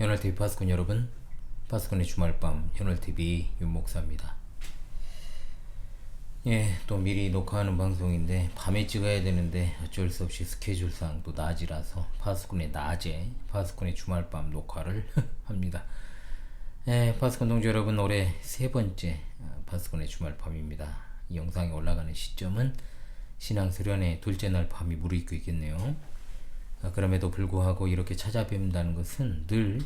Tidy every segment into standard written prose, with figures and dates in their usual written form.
현월TV 파수꾼 여러분, 파수꾼의 주말밤 현월TV 윤목사입니다. 또 미리 녹화하는 방송인데 밤에 찍어야 되는데 어쩔 수 없이 스케줄상 또 낮이라서 파수꾼의 낮에 파수꾼의 주말밤 녹화를 합니다. 파수꾼 동지 여러분, 올해 세 번째 파수꾼의 주말밤입니다. 이 영상이 올라가는 시점은 신앙 수련회 둘째 날 밤이 무르익고 있겠네요. 그럼에도 불구하고 이렇게 찾아뵙는다는 것은 늘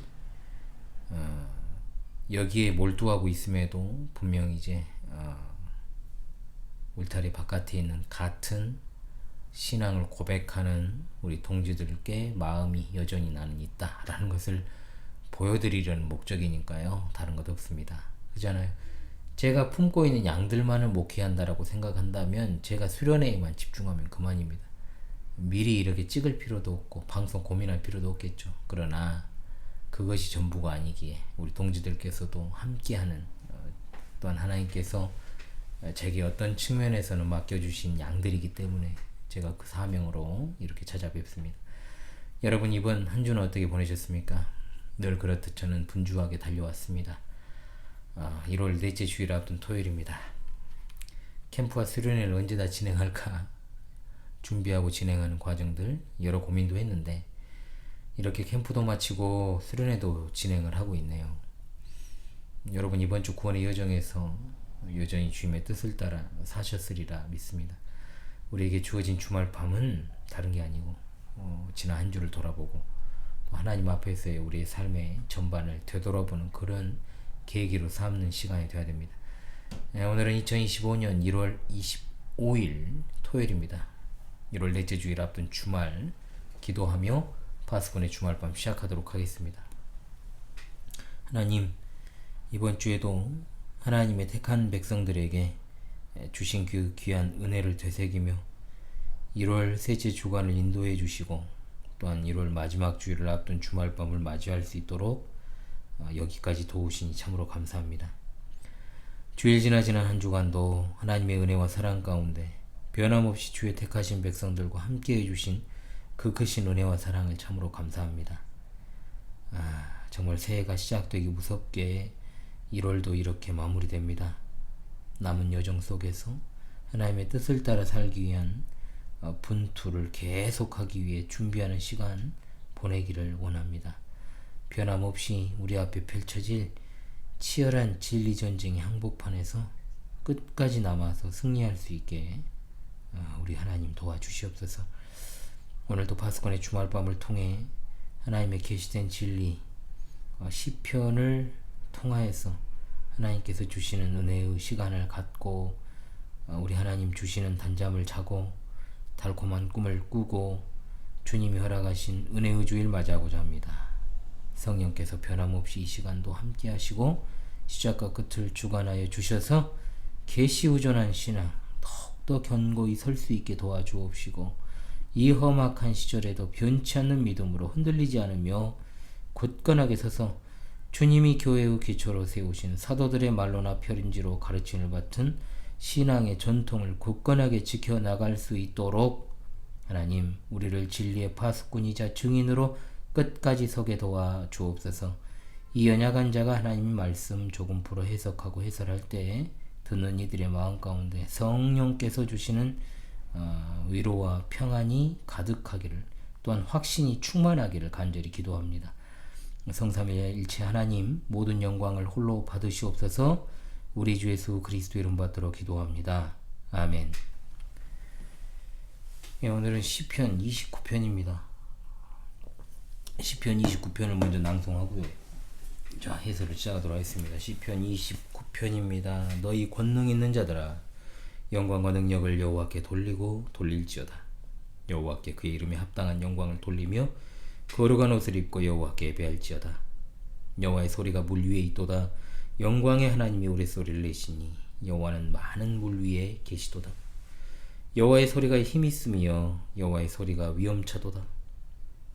여기에 몰두하고 있음에도 분명 이제 울타리 바깥에 있는 같은 신앙을 고백하는 우리 동지들께 마음이 여전히 나는 있다라는 것을 보여드리려는 목적이니까요. 다른 것 없습니다. 그잖아요. 제가 품고 있는 양들만을 목회한다라고 생각한다면 제가 수련회에만 집중하면 그만입니다. 미리 이렇게 찍을 필요도 없고 방송 고민할 필요도 없겠죠. 그러나 그것이 전부가 아니기에 우리 동지들께서도 함께하는 또한 하나님께서 제게 어떤 측면에서는 맡겨주신 양들이기 때문에 제가 그 사명으로 이렇게 찾아뵙습니다. 여러분, 이번 한 주는 어떻게 보내셨습니까? 늘 그렇듯 저는 분주하게 달려왔습니다. 1월 넷째 주일 앞둔 토요일입니다. 캠프와 수련회를 언제 다 진행할까 준비하고 진행하는 과정들 여러 고민도 했는데 이렇게 캠프도 마치고 수련회도 진행을 하고 있네요. 여러분, 이번 주 구원의 여정에서 여전히 주님의 뜻을 따라 사셨으리라 믿습니다. 우리에게 주어진 주말 밤은 다른 게 아니고 지난 한 주를 돌아보고 또 하나님 앞에서의 우리의 삶의 전반을 되돌아보는 그런 계기로 삼는 시간이 되어야 됩니다. 오늘은 2025년 1월 25일 토요일입니다. 1월 넷째 주일 앞둔 주말 기도하며 파수꾼의 주말밤 시작하도록 하겠습니다. 하나님, 이번 주에도 하나님의 택한 백성들에게 주신 그 귀한 은혜를 되새기며 1월 셋째 주간을 인도해 주시고 또한 1월 마지막 주일을 앞둔 주말밤을 맞이할 수 있도록 여기까지 도우시니 참으로 감사합니다. 주일 지난 한 주간도 하나님의 은혜와 사랑 가운데 변함없이 주의 택하신 백성들과 함께 해주신 그 크신 은혜와 사랑을 참으로 감사합니다. 정말 새해가 시작되기 무섭게 1월도 이렇게 마무리됩니다. 남은 여정 속에서 하나님의 뜻을 따라 살기 위한 분투를 계속하기 위해 준비하는 시간 보내기를 원합니다. 변함없이 우리 앞에 펼쳐질 치열한 진리전쟁의 항복판에서 끝까지 남아서 승리할 수 있게 우리 하나님 도와주시옵소서. 오늘도 파수꾼의 주말밤을 통해 하나님의 계시된 진리 시편을 통하여서 하나님께서 주시는 은혜의 시간을 갖고 우리 하나님 주시는 단잠을 자고 달콤한 꿈을 꾸고 주님이 허락하신 은혜의 주일 맞이하고자 합니다. 성령께서 변함없이 이 시간도 함께 하시고 시작과 끝을 주관하여 주셔서 계시우전한 신앙 더욱더 견고히 설 수 있게 도와주옵시고 이 험악한 시절에도 변치 않는 믿음으로 흔들리지 않으며 굳건하게 서서 주님이 교회의 기초로 세우신 사도들의 말로나 펴린지로 가르침을 받은 신앙의 전통을 굳건하게 지켜나갈 수 있도록 하나님, 우리를 진리의 파수꾼이자 증인으로 끝까지 서게 도와주옵소서. 이 연약한 자가 하나님의 말씀 조금 풀어 해석하고 해설할 때 듣는 이들의 마음 가운데 성령께서 주시는 위로와 평안이 가득하기를 또한 확신이 충만하기를 간절히 기도합니다. 성삼위일체 하나님, 모든 영광을 홀로 받으시옵소서. 우리 주 예수 그리스도 이름 받들어 기도합니다. 아멘. 오늘은 시편 29편입니다. 시편 29편을 먼저 낭송하고요. 자, 해설을 시작하도록 하겠습니다. 시편 29편입니다. 너희 권능 있는 자들아, 영광과 능력을 여호와께 돌리고 돌릴지어다. 여호와께 그의 이름에 합당한 영광을 돌리며 거룩한 옷을 입고 여호와께 예배할지어다. 여호와의 소리가 물 위에 있도다. 영광의 하나님이 우레소리를 내시니 여호와는 많은 물 위에 계시도다. 여호와의 소리가 힘이 있으며 여호와의 소리가 위엄차도다.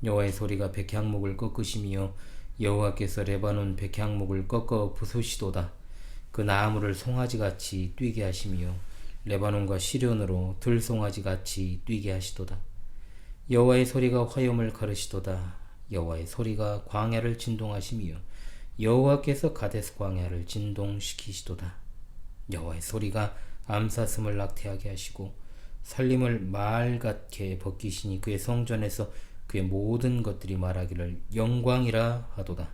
여호와의 소리가 백향목을 꺾으시며 여호와께서 레바논 백향목을 꺾어 부수시도다. 그 나무를 송아지같이 뛰게 하시며 레바논과 시련으로 들송아지같이 뛰게 하시도다. 여호와의 소리가 화염을 가르시도다. 여호와의 소리가 광야를 진동하시며 여호와께서 가데스 광야를 진동시키시도다. 여호와의 소리가 암사슴을 낙태하게 하시고 살림을 말같게 벗기시니 그의 성전에서 그의 모든 것들이 말하기를 영광이라 하도다.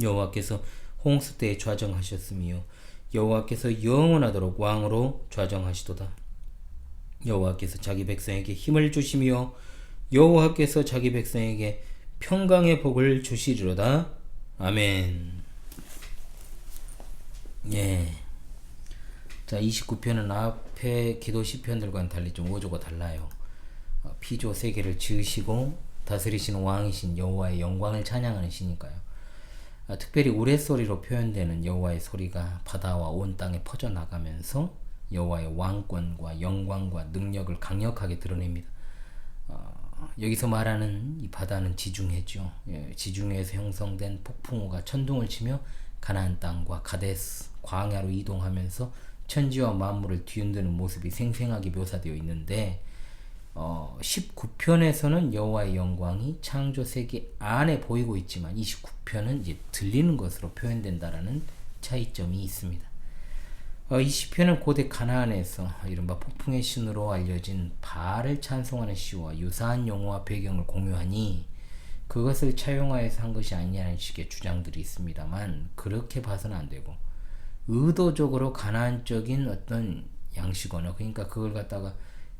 여호와께서 홍수 때에 좌정하셨으며 여호와께서 영원하도록 왕으로 좌정하시도다. 여호와께서 자기 백성에게 힘을 주시며 여호와께서 자기 백성에게 평강의 복을 주시리로다. 아멘. 예. 자, 29편은 앞에 기도 시편들과는 달리 좀 어조가 달라요. 피조 세계를 지으시고 다스리시는 왕이신 여호와의 영광을 찬양하는 시니까요. 특별히 우레소리로 표현되는 여호와의 소리가 바다와 온 땅에 퍼져나가면서 여호와의 왕권과 영광과 능력을 강력하게 드러냅니다. 여기서 말하는 이 바다는 지중해죠. 지중해에서 형성된 폭풍우가 천둥을 치며 가나안 땅과 가데스 광야로 이동하면서 천지와 만물을 뒤흔드는 모습이 생생하게 묘사되어 있는데 19편에서는 여호와의 영광이 창조 세계 안에 보이고 있지만 29편은 이제 들리는 것으로 표현된다라는 차이점이 있습니다. 20편은 고대 가나안에서 이른바 폭풍의 신으로 알려진 바알을 찬송하는 시와 유사한 용어와 배경을 공유하니 그것을 차용하여서 한 것이 아니냐는 식의 주장들이 있습니다만 그렇게 봐서는 안 되고 의도적으로 가나안적인 어떤 양식 언어, 그러니까 그걸 갖다가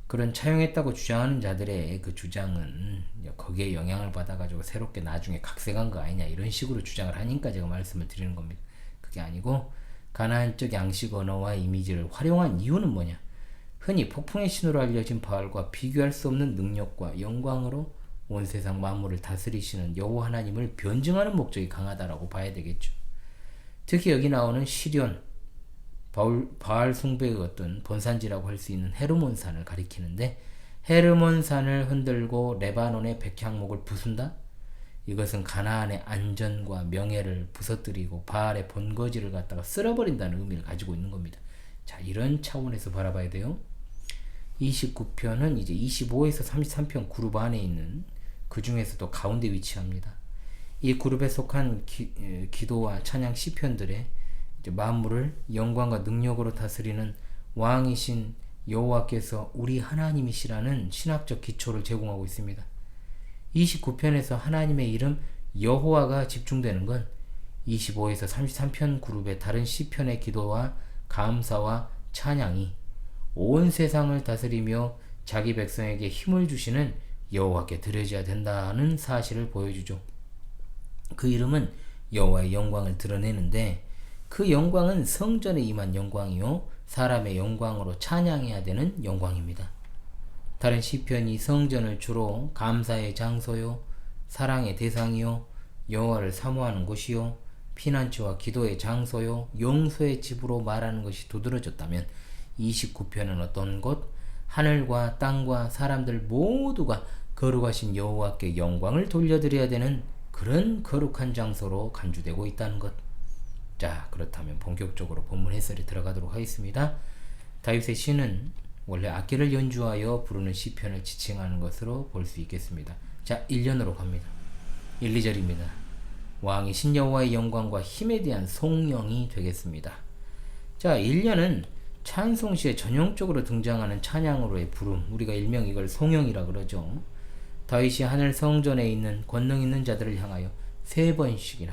그런 차용했다고 주장하는 자들의 그 주장은 거기에 영향을 받아가지고 새롭게 나중에 각색한 거 아니냐 이런 식으로 주장을 하니까 제가 말씀을 드리는 겁니다. 그게 아니고 가나안적 양식 언어와 이미지를 활용한 이유는 뭐냐? 흔히 폭풍의 신으로 알려진 바알과 비교할 수 없는 능력과 영광으로 온 세상 만물을 다스리시는 여호와 하나님을 변증하는 목적이 강하다라고 봐야 되겠죠. 특히 여기 나오는 시련, 바알 숭배의 어떤 본산지라고 할 수 있는 헤르몬산을 가리키는데 헤르몬산을 흔들고 레바논의 백향목을 부순다? 이것은 가나안의 안전과 명예를 부서뜨리고 바알의 본거지를 갖다가 쓸어버린다는 의미를 가지고 있는 겁니다. 자, 이런 차원에서 바라봐야 돼요. 29편은 이제 25에서 33편 그룹 안에 있는 그 중에서도 가운데 위치합니다. 이 그룹에 속한 기도와 찬양 시편들의 이제 만물을 영광과 능력으로 다스리는 왕이신 여호와께서 우리 하나님이시라는 신학적 기초를 제공하고 있습니다. 29편에서 하나님의 이름 여호와가 집중되는 건 25에서 33편 그룹의 다른 시편의 기도와 감사와 찬양이 온 세상을 다스리며 자기 백성에게 힘을 주시는 여호와께 드려져야 된다는 사실을 보여주죠. 그 이름은 여호와의 영광을 드러내는데 그 영광은 성전에 임한 영광이요 사람의 영광으로 찬양해야 되는 영광입니다. 다른 시편이 성전을 주로 감사의 장소요 사랑의 대상이요 여호와를 사모하는 곳이요 피난처와 기도의 장소요 용서의 집으로 말하는 것이 두드러졌다면 29편은 어떤 곳? 하늘과 땅과 사람들 모두가 거룩하신 여호와께 영광을 돌려드려야 되는 그런 거룩한 장소로 간주되고 있다는 것. 자, 그렇다면 본격적으로 본문 해설에 들어가도록 하겠습니다. 다윗의 시는 원래 악기를 연주하여 부르는 시편을 지칭하는 것으로 볼 수 있겠습니다. 자, 1년으로 갑니다. 1, 2절입니다. 왕이 신여호와의 영광과 힘에 대한 송영이 되겠습니다. 자, 1년은 찬송시에 전형적으로 등장하는 찬양으로의 부름, 우리가 일명 이걸 송영이라 그러죠. 다윗이 하늘 성전에 있는 권능 있는 자들을 향하여 3번씩이나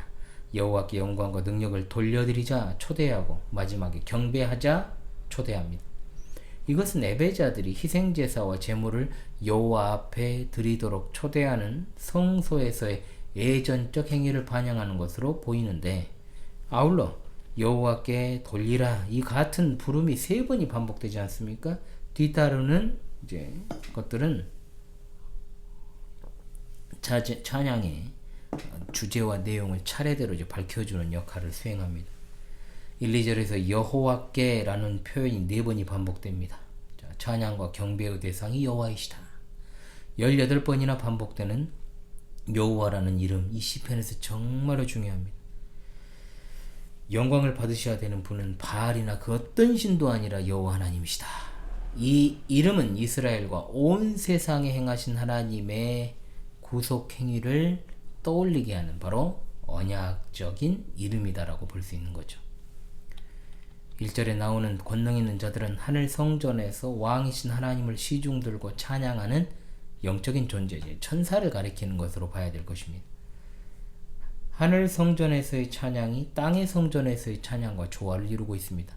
여호와께 영광과 능력을 돌려드리자 초대하고 마지막에 경배하자 초대합니다. 이것은 예배자들이 희생제사와 제물을 여호와 앞에 드리도록 초대하는 성소에서의 예전적 행위를 반영하는 것으로 보이는데 아울러 여호와께 돌리라 이 같은 부름이 3번이 반복되지 않습니까? 뒤따르는 이제 것들은 찬양의 주제와 내용을 차례대로 이제 밝혀주는 역할을 수행합니다. 1, 2절에서 여호와께 라는 표현이 4번이 반복됩니다. 자, 찬양과 경배의 대상이 여호와이시다. 18번이나 반복되는 여호와라는 이름, 이 시편에서 정말로 중요합니다. 영광을 받으셔야 되는 분은 바알이나 그 어떤 신도 아니라 여호와 하나님이시다. 이 이름은 이스라엘과 온 세상에 행하신 하나님의 구속 행위를 떠올리게 하는 바로 언약적인 이름이다라고 볼 수 있는 거죠. 1절에 나오는 권능 있는 자들은 하늘 성전에서 왕이신 하나님을 시중 들고 찬양하는 영적인 존재지, 천사를 가리키는 것으로 봐야 될 것입니다. 하늘 성전에서의 찬양이 땅의 성전에서의 찬양과 조화를 이루고 있습니다.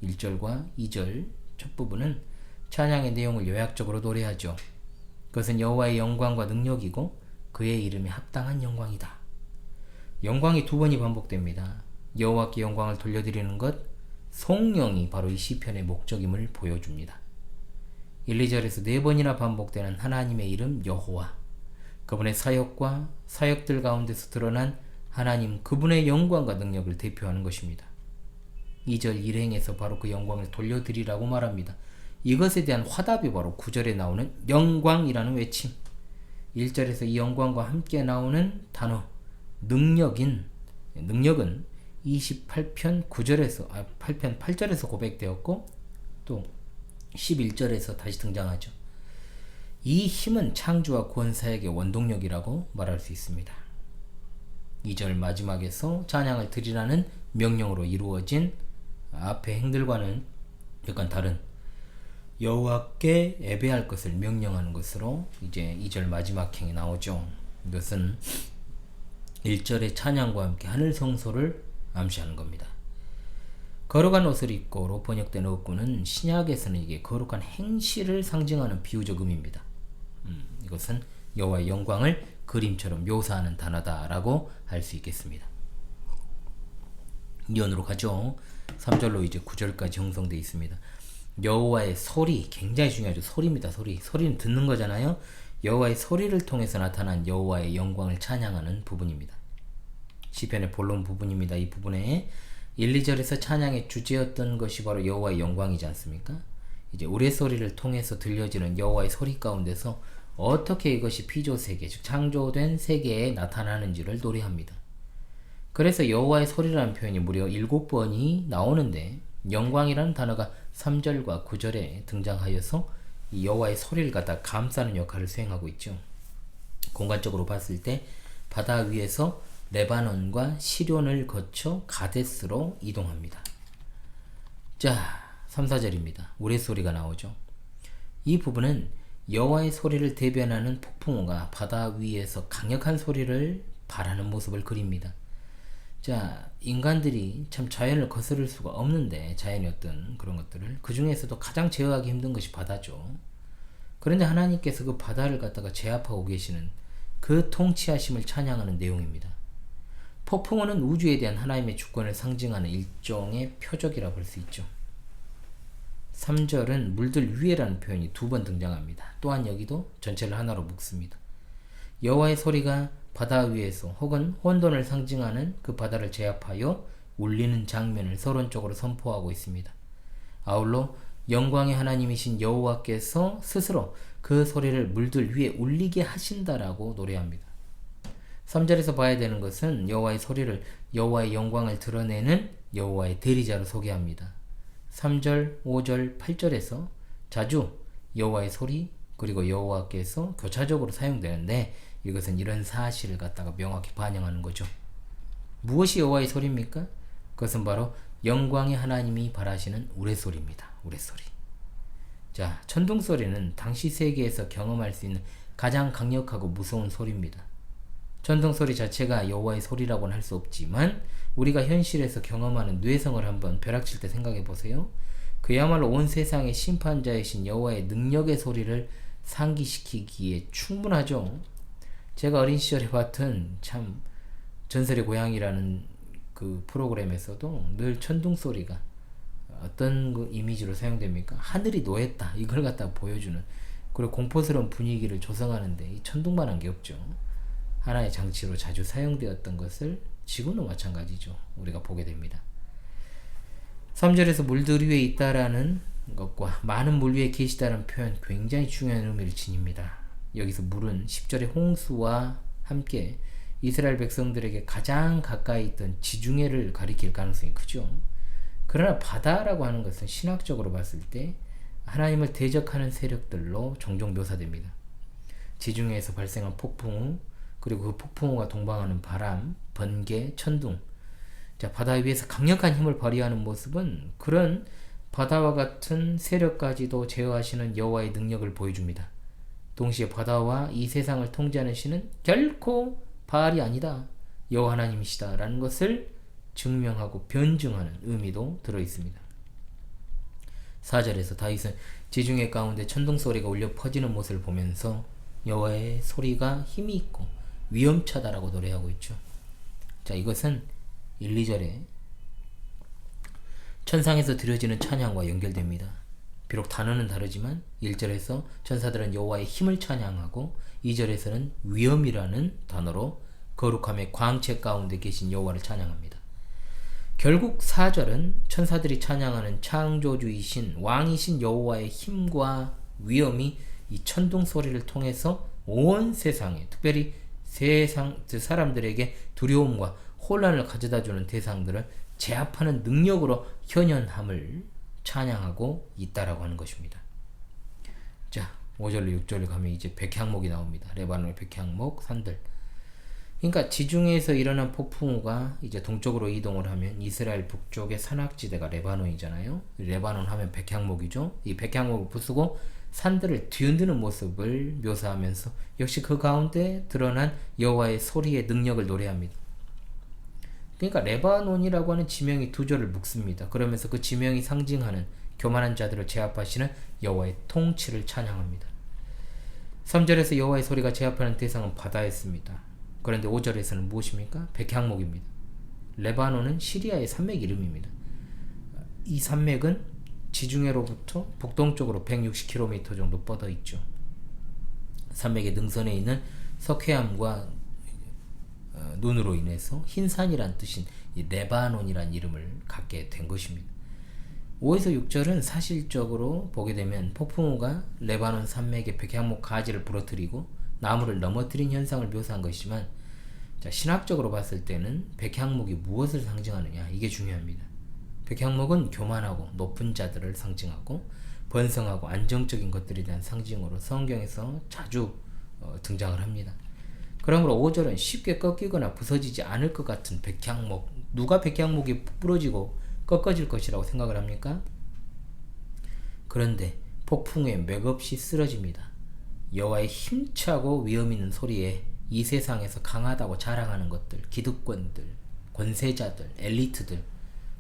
1절과 2절 첫 부분은 찬양의 내용을 요약적으로 노래하죠. 그것은 여호와의 영광과 능력이고 그의 이름에 합당한 영광이다. 영광이 두 번이 반복됩니다. 여호와께 영광을 돌려드리는 것, 성령이 바로 이 시편의 목적임을 보여줍니다. 1, 2절에서 네 번이나 반복되는 하나님의 이름 여호와, 그분의 사역과 사역들 가운데서 드러난 하나님 그분의 영광과 능력을 대표하는 것입니다. 2절 일행에서 바로 그 영광을 돌려드리라고 말합니다. 이것에 대한 화답이 바로 9절에 나오는 영광이라는 외침. 1절에서 이 영광과 함께 나오는 단어 능력은 28편 8절에서 고백되었고 또 11절에서 다시 등장하죠. 이 힘은 창조와 구원 사역의 원동력이라고 말할 수 있습니다. 2절 마지막에서 찬양을 드리라는 명령으로 이루어진 앞의 행들과는 약간 다른 여호와께 예배할 것을 명령하는 것으로 이제 2절 마지막 행이 나오죠. 이것은 1절의 찬양과 함께 하늘 성소를 암시하는 겁니다. 거룩한 옷을 입고로 번역된 어구는 신약에서는 이게 거룩한 행실을 상징하는 비유적 의미입니다. 이것은 여호와의 영광을 그림처럼 묘사하는 단어다라고 할 수 있겠습니다. 이언으로 가죠. 3절로 이제 9절까지 형성되어 있습니다. 여호와의 소리, 굉장히 중요하죠. 소리입니다. 소리는 듣는 거잖아요. 여호와의 소리를 통해서 나타난 여호와의 영광을 찬양하는 부분입니다. 시편의 본론 부분입니다. 이 부분에 1, 2절에서 찬양의 주제였던 것이 바로 여호와의 영광이지 않습니까? 이제 우레소리를 통해서 들려지는 여호와의 소리 가운데서 어떻게 이것이 피조세계, 즉 창조된 세계에 나타나는지를 노래합니다. 그래서 여호와의 소리라는 표현이 무려 7번이 나오는데 영광이라는 단어가 3절과 9절에 등장하여서 이 여호와의 소리를 갖다 감싸는 역할을 수행하고 있죠. 공간적으로 봤을 때 바다 위에서 레바논과 시련을 거쳐 가데스로 이동합니다. 자, 3, 4절입니다. 우레소리가 나오죠. 이 부분은 여호와의 소리를 대변하는 폭풍우가 바다 위에서 강력한 소리를 발하는 모습을 그립니다. 자, 인간들이 참 자연을 거스를 수가 없는데, 자연의 어떤 그런 것들을, 그 중에서도 가장 제어하기 힘든 것이 바다죠. 그런데 하나님께서 그 바다를 갖다가 제압하고 계시는 그 통치하심을 찬양하는 내용입니다. 폭풍우는 우주에 대한 하나님의 주권을 상징하는 일종의 표적이라 볼 수 있죠. 3절은 물들 위에라는 표현이 2번 등장합니다. 또한 여기도 전체를 하나로 묶습니다. 여호와의 소리가 바다 위에서 혹은 혼돈을 상징하는 그 바다를 제압하여 울리는 장면을 서론적으로 선포하고 있습니다. 아울러 영광의 하나님이신 여호와께서 스스로 그 소리를 물들 위에 울리게 하신다라고 노래합니다. 3절에서 봐야 되는 것은 여호와의 소리를 여호와의 영광을 드러내는 여호와의 대리자로 소개합니다. 3절, 5절, 8절에서 자주 여호와의 소리 그리고 여호와께서 교차적으로 사용되는데 이것은 이런 사실을 갖다가 명확히 반영하는 거죠. 무엇이 여호와의 소리입니까? 그것은 바로 영광의 하나님이 발하시는 우레소리입니다. 우레소리. 자, 천둥소리는 당시 세계에서 경험할 수 있는 가장 강력하고 무서운 소리입니다. 천둥소리 자체가 여호와의 소리라고는 할 수 없지만 우리가 현실에서 경험하는 뇌성을 한번 벼락칠 때 생각해 보세요. 그야말로 온 세상의 심판자이신 여호와의 능력의 소리를 상기시키기에 충분하죠. 제가 어린 시절에 봤던 참 전설의 고향이라는 그 프로그램에서도 늘 천둥소리가 어떤 그 이미지로 사용됩니까? 하늘이 노했다, 이걸 갖다 보여주는, 그리고 공포스러운 분위기를 조성하는데 이 천둥만한 게 없죠. 하나의 장치로 자주 사용되었던 것을 지금도 마찬가지죠. 우리가 보게 됩니다. 3절에서 물들 위에 있다라는 것과 많은 물 위에 계시다는 표현, 굉장히 중요한 의미를 지닙니다. 여기서 물은 10절의 홍수와 함께 이스라엘 백성들에게 가장 가까이 있던 지중해를 가리킬 가능성이 크죠. 그러나 바다라고 하는 것은 신학적으로 봤을 때 하나님을 대적하는 세력들로 종종 묘사됩니다. 지중해에서 발생한 폭풍우, 그리고 그 폭풍우가 동반하는 바람, 번개, 천둥. 자, 바다 위에서 강력한 힘을 발휘하는 모습은 그런 바다와 같은 세력까지도 제어하시는 여호와의 능력을 보여줍니다. 동시에 바다와 이 세상을 통제하는 신은 결코 바알이 아니다. 여호와 하나님이시다 라는 것을 증명하고 변증하는 의미도 들어있습니다. 4절에서 다윗은 지중해 가운데 천둥 소리가 울려 퍼지는 모습을 보면서 여호와의 소리가 힘이 있고 위험차다라고 노래하고 있죠. 자, 이것은 1, 2절에 천상에서 드려지는 찬양과 연결됩니다. 비록 단어는 다르지만 1절에서 천사들은 여호와의 힘을 찬양하고 2절에서는 위엄이라는 단어로 거룩함의 광채 가운데 계신 여호와를 찬양합니다. 결국 4절은 천사들이 찬양하는 창조주이신 왕이신 여호와의 힘과 위엄이 이 천둥 소리를 통해서 온 세상에, 특별히 세상 사람들에게 두려움과 혼란을 가져다주는 대상들을 제압하는 능력으로 현현함을 찬양하고 있다라고 하는 것입니다. 자, 5절로 6절로 가면 이제 백향목이 나옵니다. 레바논의 백향목 산들. 그러니까 지중해에서 일어난 폭풍우가 이제 동쪽으로 이동을 하면 이스라엘 북쪽의 산악지대가 레바논이잖아요. 레바논 하면 백향목이죠. 이 백향목을 부수고 산들을 뒤흔드는 모습을 묘사하면서 역시 그 가운데 드러난 여호와의 소리의 능력을 노래합니다. 그러니까 레바논이라고 하는 지명이 두 절을 묶습니다. 그러면서 그 지명이 상징하는 교만한 자들을 제압하시는 여호와의 통치를 찬양합니다. 3절에서 여호와의 소리가 제압하는 대상은 바다였습니다. 그런데 5절에서는 무엇입니까? 백향목입니다. 레바논은 시리아의 산맥 이름입니다. 이 산맥은 지중해로부터 북동쪽으로 160km 정도 뻗어 있죠. 산맥의 능선에 있는 석회암과 눈으로 인해서 흰산이란 뜻인 이 레바논이란 이름을 갖게 된 것입니다. 5에서 6절은 사실적으로 보게 되면 폭풍우가 레바논 산맥의 백향목 가지를 부러뜨리고 나무를 넘어뜨린 현상을 묘사한 것이지만, 자, 신학적으로 봤을 때는 백향목이 무엇을 상징하느냐, 이게 중요합니다. 백향목은 교만하고 높은 자들을 상징하고 번성하고 안정적인 것들에 대한 상징으로 성경에서 자주 등장을 합니다. 그러므로 5절은 쉽게 꺾이거나 부서지지 않을 것 같은 백향목, 누가 백향목이 부러지고 꺾어질 것이라고 생각을 합니까? 그런데 폭풍에 맥없이 쓰러집니다. 여호와의 힘차고 위험 있는 소리에 이 세상에서 강하다고 자랑하는 것들, 기득권들, 권세자들, 엘리트들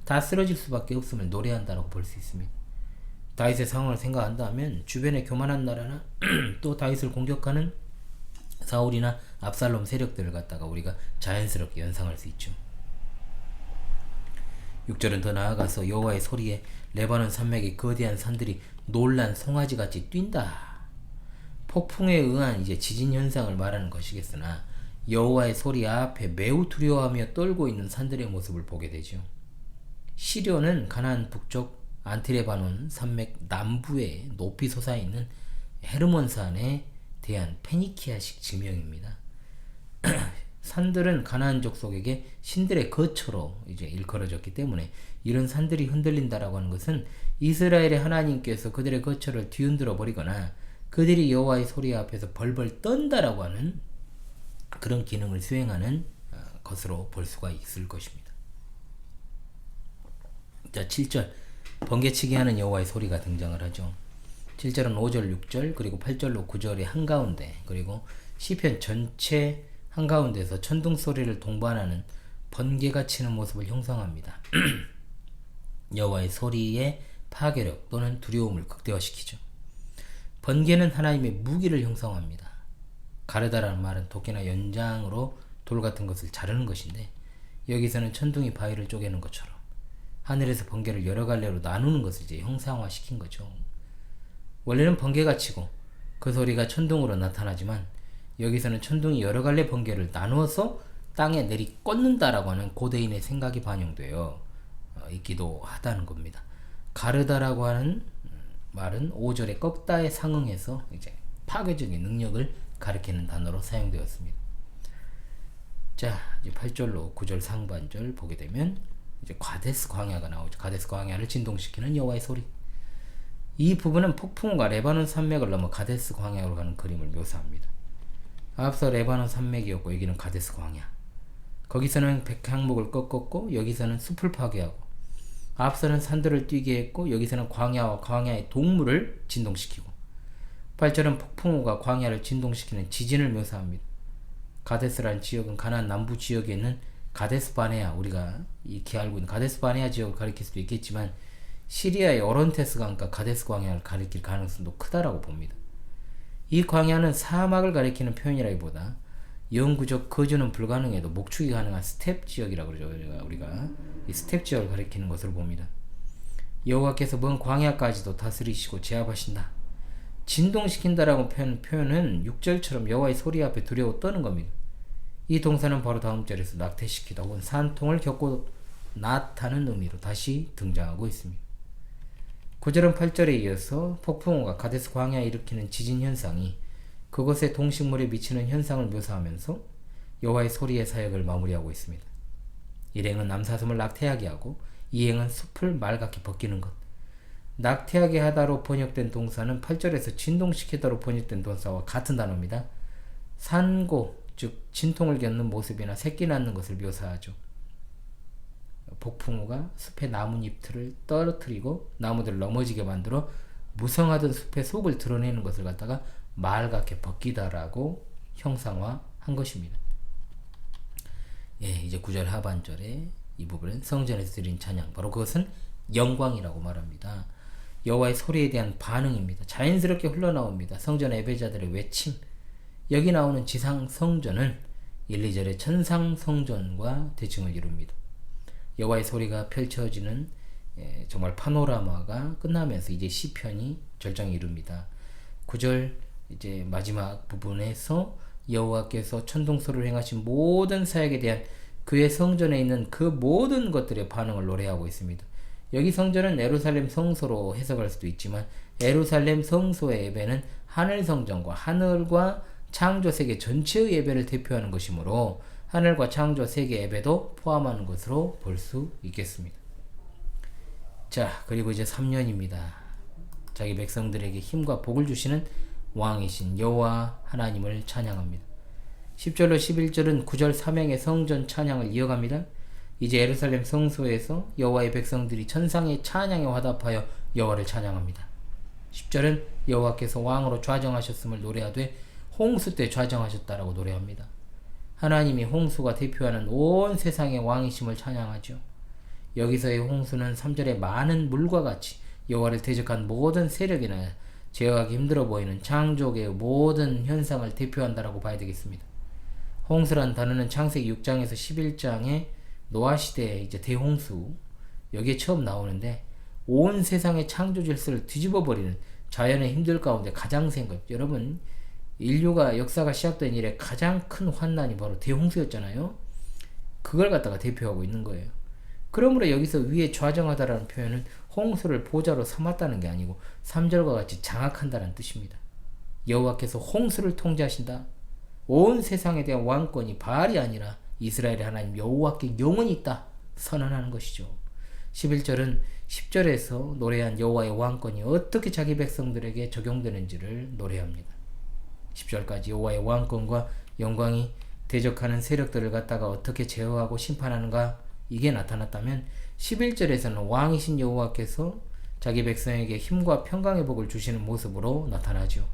다 쓰러질 수밖에 없음을 노래한다고 볼 수 있습니다. 다윗의 상황을 생각한다면 주변의 교만한 나라나 또 다윗을 공격하는 사울이나 압살롬 세력들을 갖다가 우리가 자연스럽게 연상할 수 있죠. 6절은 더 나아가서 여호와의 소리에 레바논 산맥의 거대한 산들이 놀란 송아지같이 뛴다. 폭풍에 의한 이제 지진 현상을 말하는 것이겠으나 여호와의 소리 앞에 매우 두려워하며 떨고 있는 산들의 모습을 보게 되죠. 시려는 가나안 북쪽 안티레바논 산맥 남부에 높이 솟아있는 헤르몬산에 대한 페니키아식 지명입니다. 산들은 가나안 족속에게 신들의 거처로 이제 일컬어졌기 때문에 이런 산들이 흔들린다라고 하는 것은 이스라엘의 하나님께서 그들의 거처를 뒤흔들어 버리거나 그들이 여호와의 소리 앞에서 벌벌 떤다라고 하는 그런 기능을 수행하는 것으로 볼 수가 있을 것입니다. 자, 7절 번개치게 하는 여호와의 소리가 등장을 하죠. 7절은 5절, 6절, 그리고 8절로 9절의 한가운데, 그리고 시편 전체 한가운데서 천둥 소리를 동반하는 번개가 치는 모습을 형성합니다. 여호와의 소리의 파괴력 또는 두려움을 극대화시키죠. 번개는 하나님의 무기를 형성합니다. 가르다라는 말은 도끼나 연장으로 돌 같은 것을 자르는 것인데, 여기서는 천둥이 바위를 쪼개는 것처럼 하늘에서 번개를 여러 갈래로 나누는 것을 이제 형상화시킨 거죠. 원래는 번개가 치고 그 소리가 천둥으로 나타나지만 여기서는 천둥이 여러 갈래 번개를 나누어서 땅에 내리 꽂는다라고 하는 고대인의 생각이 반영되어 있기도 하다는 겁니다. 가르다라고 하는 말은 5절의 꺾다에 상응해서 이제 파괴적인 능력을 가리키는 단어로 사용되었습니다. 자, 이제 8절로 9절 상반절 보게 되면 이제 가데스 광야가 나오죠. 가데스 광야를 진동시키는 여호와의 소리. 이 부분은 폭풍과 레바논 산맥을 넘어 가데스 광야로 가는 그림을 묘사합니다. 앞서 레바논 산맥이었고 여기는 가데스 광야. 거기서는 백향목을 꺾었고 여기서는 숲을 파괴하고, 앞서는 산들을 뛰게 했고 여기서는 광야와 광야의 동물을 진동시키고, 8절은 폭풍우가 광야를 진동시키는 지진을 묘사합니다. 가데스라는 지역은 가나안 남부 지역에 있는 가데스 바네아, 우리가 익히 알고 있는 가데스 바네아 지역을 가리킬 수도 있겠지만 시리아의 오론테스 강과 가데스 광야를 가리킬 가능성도 크다라고 봅니다. 이 광야는 사막을 가리키는 표현이라기보다 영구적 거주는 불가능해도 목축이 가능한 스텝 지역이라고 그러죠. 우리가 이 스텝 지역을 가리키는 것으로 봅니다. 여호와께서 먼 광야까지도 다스리시고 제압하신다. 진동시킨다라고 표현은 6절처럼 여호와의 소리 앞에 두려워 떠는 겁니다. 이 동사는 바로 다음 절에서 낙태시키다 혹은 산통을 겪고 나타는 의미로 다시 등장하고 있습니다. 9절은 8절에 이어서 폭풍우가 가데스 광야에 일으키는 지진 현상이 그곳의 동식물에 미치는 현상을 묘사하면서 여호와의 소리의 사역을 마무리하고 있습니다. 일행은 남사슴을 낙태하게 하고 이행은 숲을 맑게 벗기는 것. 낙태하게 하다로 번역된 동사는 8절에서 진동시키다로 번역된 동사와 같은 단어입니다. 산고, 즉 진통을 겪는 모습이나 새끼 낳는 것을 묘사하죠. 폭풍우가 숲의 나뭇잎들을 떨어뜨리고 나무들을 넘어지게 만들어 무성하던 숲의 속을 드러내는 것을 갖다가 맑게 벗기다라고 형상화한 것입니다. 예, 이제 9절 하반절에 이 부분은 성전에서 드린 찬양, 바로 그것은 영광이라고 말합니다. 여호와의 소리에 대한 반응입니다. 자연스럽게 흘러나옵니다. 성전 예배자들의 외침. 여기 나오는 지상 성전은 1, 2절의 천상 성전과 대칭을 이룹니다. 여호와의 소리가 펼쳐지는 정말 파노라마가 끝나면서 이제 시편이 절정에 이릅니다. 9절 이제 마지막 부분에서 여호와께서 천둥소를 행하신 모든 사역에 대한 그의 성전에 있는 그 모든 것들의 반응을 노래하고 있습니다. 여기 성전은 예루살렘 성소로 해석할 수도 있지만 예루살렘 성소의 예배는 하늘 성전과 하늘과 창조 세계 전체의 예배를 대표하는 것이므로 하늘과 창조 세계 예배도 포함하는 것으로 볼 수 있겠습니다. 자, 그리고 이제 3년입니다. 자기 백성들에게 힘과 복을 주시는 왕이신 여호와 하나님을 찬양합니다. 10절로 11절은 9절 삼행의 성전 찬양을 이어갑니다. 이제 예루살렘 성소에서 여호와의 백성들이 천상의 찬양에 화답하여 여호와를 찬양합니다. 10절은 여호와께서 왕으로 좌정하셨음을 노래하되 홍수 때 좌정하셨다라고 노래합니다. 하나님이 홍수가 대표하는 온 세상의 왕이심을 찬양하죠. 여기서의 홍수는 3절의 많은 물과 같이 여호와를 대적한 모든 세력이나 제어하기 힘들어 보이는 창조계의 모든 현상을 대표한다라고 봐야 되겠습니다. 홍수란 단어는 창세기 6장에서 11장의 노아 시대의 이제 대홍수, 여기에 처음 나오는데 온 세상의 창조 질서를 뒤집어 버리는 자연의 힘들 가운데 가장 센 것. 여러분, 인류가 역사가 시작된 이래 가장 큰 환난이 바로 대홍수였잖아요. 그걸 갖다가 대표하고 있는 거예요. 그러므로 여기서 위에 좌정하다라는 표현은 홍수를 보좌로 삼았다는 게 아니고 3절과 같이 장악한다는 뜻입니다. 여호와께서 홍수를 통제하신다. 온 세상에 대한 왕권이 바알이 아니라 이스라엘의 하나님 여호와께 영원히 있다 선언하는 것이죠. 11절은 10절에서 노래한 여호와의 왕권이 어떻게 자기 백성들에게 적용되는지를 노래합니다. 10절까지 여호와의 왕권과 영광이 대적하는 세력들을 갖다가 어떻게 제어하고 심판하는가, 이게 나타났다면 11절에서는 왕이신 여호와께서 자기 백성에게 힘과 평강의 복을 주시는 모습으로 나타나죠.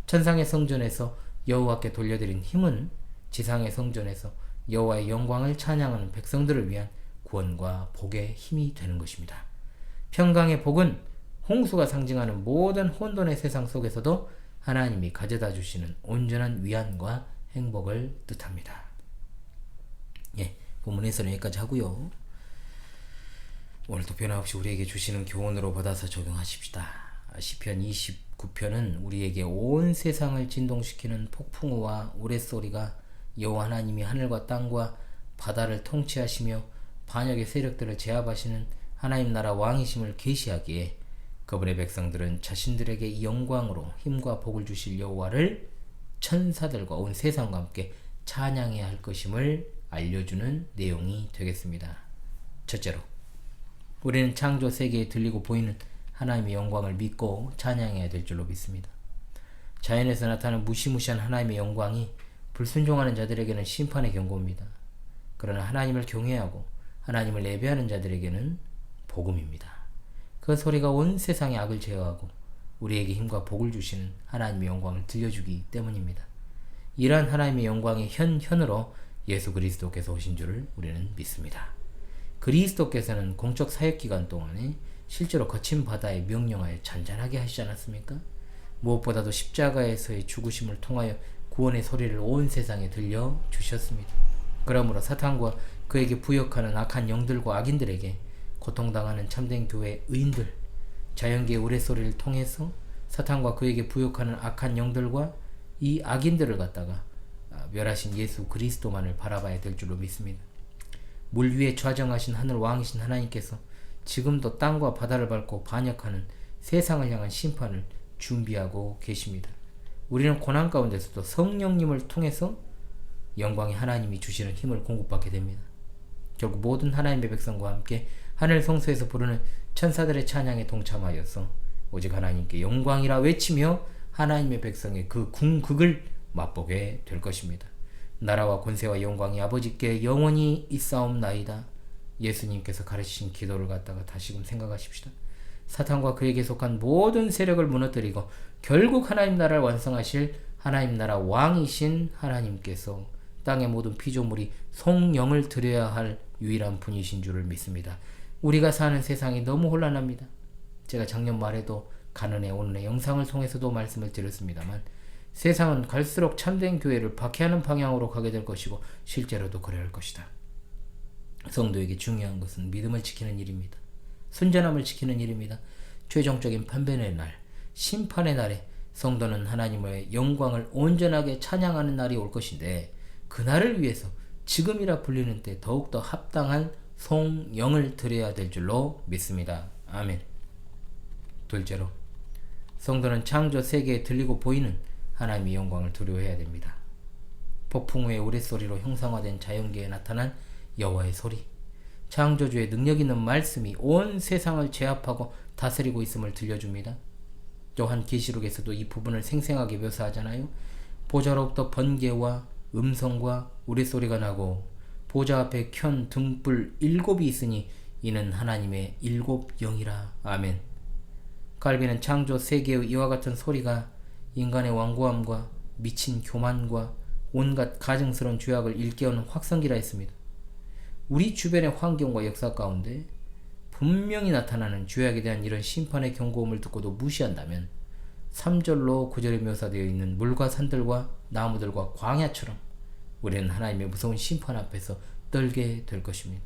천상의 성전에서 여호와께 돌려드린 힘은 지상의 성전에서 여호와의 영광을 찬양하는 백성들을 위한 구원과 복의 힘이 되는 것입니다. 평강의 복은 홍수가 상징하는 모든 혼돈의 세상 속에서도 하나님이 가져다 주시는 온전한 위안과 행복을 뜻합니다. 예, 본문에서는 여기까지 하고요. 오늘도 변함없이 우리에게 주시는 교훈으로 받아서 적용하십시다. 시편 29편은 우리에게 온 세상을 진동시키는 폭풍우와 우레소리가 여호와 하나님이 하늘과 땅과 바다를 통치하시며 반역의 세력들을 제압하시는 하나님 나라 왕이심을 계시하기에 그분의 백성들은 자신들에게 이 영광으로 힘과 복을 주실 여호와를 천사들과 온 세상과 함께 찬양해야 할 것임을 알려주는 내용이 되겠습니다. 첫째로, 우리는 창조 세계에 들리고 보이는 하나님의 영광을 믿고 찬양해야 될 줄로 믿습니다. 자연에서 나타나는 무시무시한 하나님의 영광이 불순종하는 자들에게는 심판의 경고입니다. 그러나 하나님을 경외하고 하나님을 예배하는 자들에게는 복음입니다. 그 소리가 온 세상의 악을 제어하고 우리에게 힘과 복을 주시는 하나님의 영광을 들려주기 때문입니다. 이러한 하나님의 영광의 현현으로 예수 그리스도께서 오신 줄을 우리는 믿습니다. 그리스도께서는 공적 사역기간 동안에 실제로 거친 바다에 명령하여 잔잔하게 하시지 않았습니까? 무엇보다도 십자가에서의 죽으심을 통하여 구원의 소리를 온 세상에 들려주셨습니다. 그러므로 사탄과 그에게 부역하는 악한 영들과 악인들에게 고통당하는 참된 교회 의인들, 자연계의 우레소리를 통해서 사탄과 그에게 부역하는 악한 영들과 이 악인들을 갖다가 멸하신 예수 그리스도만을 바라봐야 될 줄로 믿습니다. 물 위에 좌정하신 하늘 왕이신 하나님께서 지금도 땅과 바다를 밟고 반역하는 세상을 향한 심판을 준비하고 계십니다. 우리는 고난 가운데서도 성령님을 통해서 영광의 하나님이 주시는 힘을 공급받게 됩니다. 결국 모든 하나님의 백성과 함께 하늘 성소에서 부르는 천사들의 찬양에 동참하여서 오직 하나님께 영광이라 외치며 하나님의 백성의 그 궁극을 맛보게 될 것입니다. 나라와 권세와 영광이 아버지께 영원히 있사옵나이다. 예수님께서 가르치신 기도를 갖다가 다시금 생각하십시다. 사탄과 그에게 속한 모든 세력을 무너뜨리고 결국 하나님 나라를 완성하실 하나님 나라 왕이신 하나님께서 땅의 모든 피조물이 성령을 드려야 할 유일한 분이신 줄을 믿습니다. 우리가 사는 세상이 너무 혼란합니다. 제가 작년 말에도 가는의 오늘의 영상을 통해서도 말씀을 드렸습니다만 세상은 갈수록 참된 교회를 박해하는 방향으로 가게 될 것이고 실제로도 그럴 것이다. 성도에게 중요한 것은 믿음을 지키는 일입니다. 순전함을 지키는 일입니다. 최종적인 판변의 날, 심판의 날에 성도는 하나님의 영광을 온전하게 찬양하는 날이 올 것인데 그날을 위해서 지금이라 불리는 때 더욱더 합당한 성령을 드려야 될 줄로 믿습니다. 아멘. 둘째로, 성도는 창조 세계에 들리고 보이는 하나님의 영광을 두려워해야 됩니다. 폭풍 후의 우레소리로 형상화된 자연계에 나타난 여호와의 소리, 창조주의 능력 있는 말씀이 온 세상을 제압하고 다스리고 있음을 들려줍니다. 또한 계시록에서도 이 부분을 생생하게 묘사하잖아요. 보좌로부터 번개와 음성과 우레소리가 나고 보좌 앞에 켠 등불 7이 있으니 이는 하나님의 7영이라. 아멘. 갈비는 창조 세계의 이와 같은 소리가 인간의 완고함과 미친 교만과 온갖 가증스러운 죄악을 일깨우는 확성기라 했습니다. 우리 주변의 환경과 역사 가운데 분명히 나타나는 죄악에 대한 이런 심판의 경고음을 듣고도 무시한다면 3절로 9절에 묘사되어 있는 물과 산들과 나무들과 광야처럼 우리는 하나님의 무서운 심판 앞에서 떨게 될 것입니다.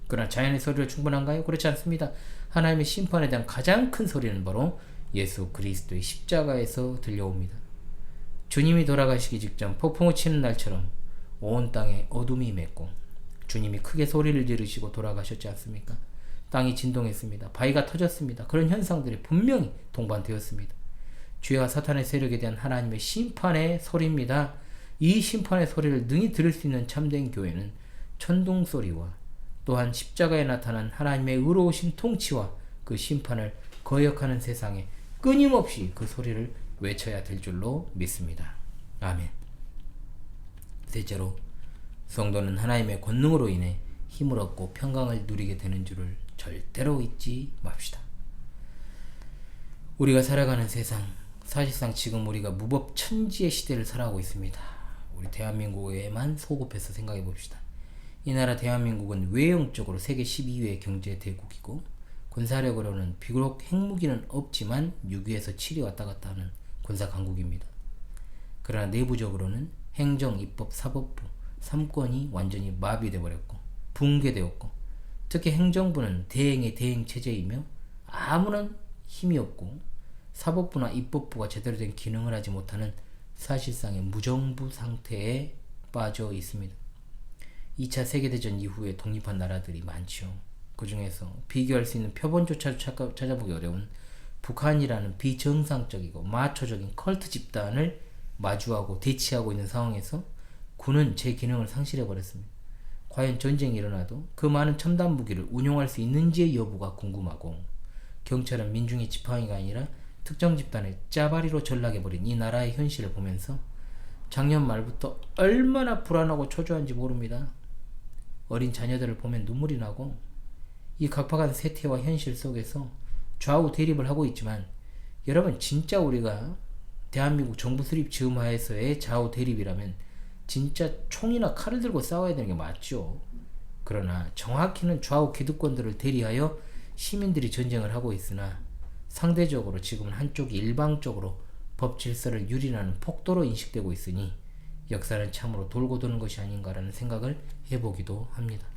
그러나 자연의 소리로 충분한가요? 그렇지 않습니다. 하나님의 심판에 대한 가장 큰 소리는 바로 예수 그리스도의 십자가에서 들려옵니다. 주님이 돌아가시기 직전 폭풍을 치는 날처럼 온 땅에 어둠이 임했고 주님이 크게 소리를 지르시고 돌아가셨지 않습니까? 땅이 진동했습니다. 바위가 터졌습니다. 그런 현상들이 분명히 동반되었습니다. 죄와 사탄의 세력에 대한 하나님의 심판의 소리입니다. 이 심판의 소리를 능히 들을 수 있는 참된 교회는 천둥 소리와 또한 십자가에 나타난 하나님의 의로우신 통치와 그 심판을 거역하는 세상에 끊임없이 그 소리를 외쳐야 될 줄로 믿습니다. 아멘. 셋째로, 성도는 하나님의 권능으로 인해 힘을 얻고 평강을 누리게 되는 줄을 절대로 잊지 맙시다. 우리가 살아가는 세상, 사실상 지금 우리가 무법천지의 시대를 살아가고 있습니다. 우리 대한민국에만 소급해서 생각해 봅시다. 이 나라 대한민국은 외형적으로 세계 12위의 경제 대국이고 군사력으로는 비록 핵무기는 없지만 6위에서 7위 왔다 갔다 하는 군사 강국입니다. 그러나 내부적으로는 행정, 입법, 사법부 3권이 완전히 마비되어 버렸고 붕괴되었고 특히 행정부는 대행의 대행 체제이며 아무런 힘이 없고 사법부나 입법부가 제대로 된 기능을 하지 못하는 사실상의 무정부 상태에 빠져 있습니다. 2차 세계대전 이후에 독립한 나라들이 많죠. 그 중에서 비교할 수 있는 표본조차도 찾아보기 어려운 북한이라는 비정상적이고 마초적인 컬트 집단을 마주하고 대치하고 있는 상황에서 군은 제 기능을 상실해버렸습니다. 과연 전쟁이 일어나도 그 많은 첨단 무기를 운용할 수 있는지의 여부가 궁금하고 경찰은 민중의 지팡이가 아니라 특정 집단의 짜바리로 전락해버린 이 나라의 현실을 보면서 작년 말부터 얼마나 불안하고 초조한지 모릅니다. 어린 자녀들을 보면 눈물이 나고 이 각박한 세태와 현실 속에서 좌우 대립을 하고 있지만 여러분 진짜 우리가 대한민국 정부 수립 즈음 하에서의 좌우 대립이라면 진짜 총이나 칼을 들고 싸워야 되는 게 맞죠. 그러나 정확히는 좌우 기득권들을 대리하여 시민들이 전쟁을 하고 있으나 상대적으로 지금은 한쪽이 일방적으로 법 질서를 유린하는 폭도로 인식되고 있으니 역사는 참으로 돌고 도는 것이 아닌가라는 생각을 해보기도 합니다.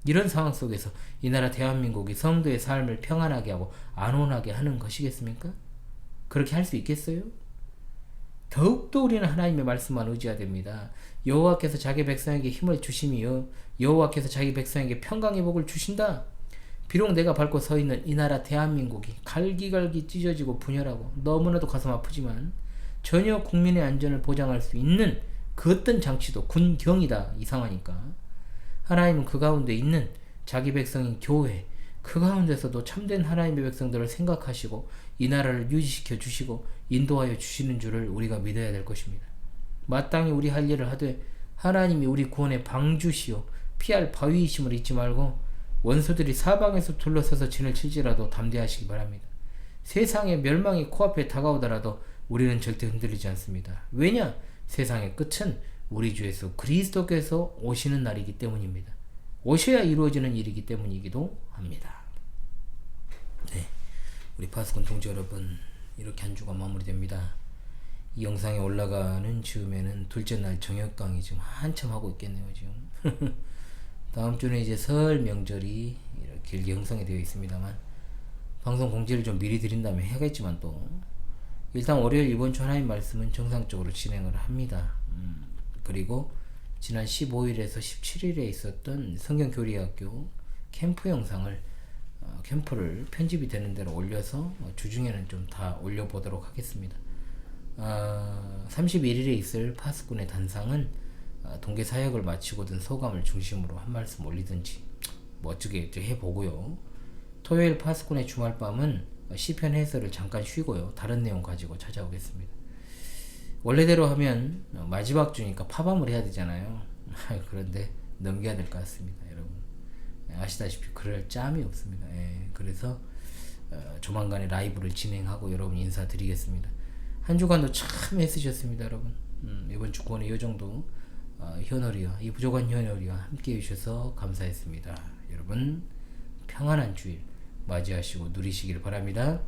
이런 상황 속에서 이 나라 대한민국이 성도의 삶을 평안하게 하고 안온하게 하는 것이겠습니까? 그렇게 할 수 있겠어요? 더욱더 우리는 하나님의 말씀만 의지해야 됩니다. 여호와께서 자기 백성에게 힘을 주심이요 여호와께서 자기 백성에게 평강의 복을 주신다. 비록 내가 밟고 서 있는 이 나라 대한민국이 갈기갈기 찢어지고 분열하고 너무나도 가슴 아프지만 전혀 국민의 안전을 보장할 수 있는 그 어떤 장치도 군경이다 이상하니까 하나님은 그 가운데 있는 자기 백성인 교회 그 가운데서도 참된 하나님의 백성들을 생각하시고 이 나라를 유지시켜 주시고 인도하여 주시는 줄을 우리가 믿어야 될 것입니다. 마땅히 우리 할 일을 하되 하나님이 우리 구원의 방주시요 피할 바위이심을 잊지 말고 원수들이 사방에서 둘러서서 진을 칠지라도 담대하시기 바랍니다. 세상의 멸망이 코앞에 다가오더라도 우리는 절대 흔들리지 않습니다. 왜냐? 세상의 끝은 우리 주 예수 그리스도께서 오시는 날이기 때문입니다. 오셔야 이루어지는 일이기 때문이기도 합니다. 네, 우리 파수꾼 동지 여러분, 이렇게 한 주가 마무리됩니다. 이 영상이 올라가는 즈음에는 둘째 날 저녁 강의 지금 한참 하고 있겠네요. 지금 다음 주는 이제 설 명절이 이렇게 길게 형성이 되어 있습니다만 방송 공지를 좀 미리 드린다면 해야겠지만 또 일단 월요일 이번 주 하나님 말씀은 정상적으로 진행을 합니다. 그리고 지난 15일에서 17일에 있었던 성경교리학교 캠프 영상을 캠프를 편집이 되는 대로 올려서 주중에는 좀 다 올려보도록 하겠습니다. 31일에 있을 파수꾼의 단상은 동계 사역을 마치고 든 소감을 중심으로 한 말씀 올리든지 멋지게 해보고요. 토요일 파수꾼의 주말밤은 시편 해설을 잠깐 쉬고요. 다른 내용 가지고 찾아오겠습니다. 원래대로 하면 마지막 주니까 파밤을 해야 되잖아요. 그런데 넘겨야 될 것 같습니다. 여러분 아시다시피 그럴 짬이 없습니다. 그래서 조만간에 라이브를 진행하고 여러분 인사드리겠습니다. 한 주간도 참 애쓰셨습니다. 여러분 이번 주 구원의 요정도 현월이와 이 부족한 현월이와 함께 해주셔서 감사했습니다. 여러분 평안한 주일 맞이하시고 누리시길 바랍니다.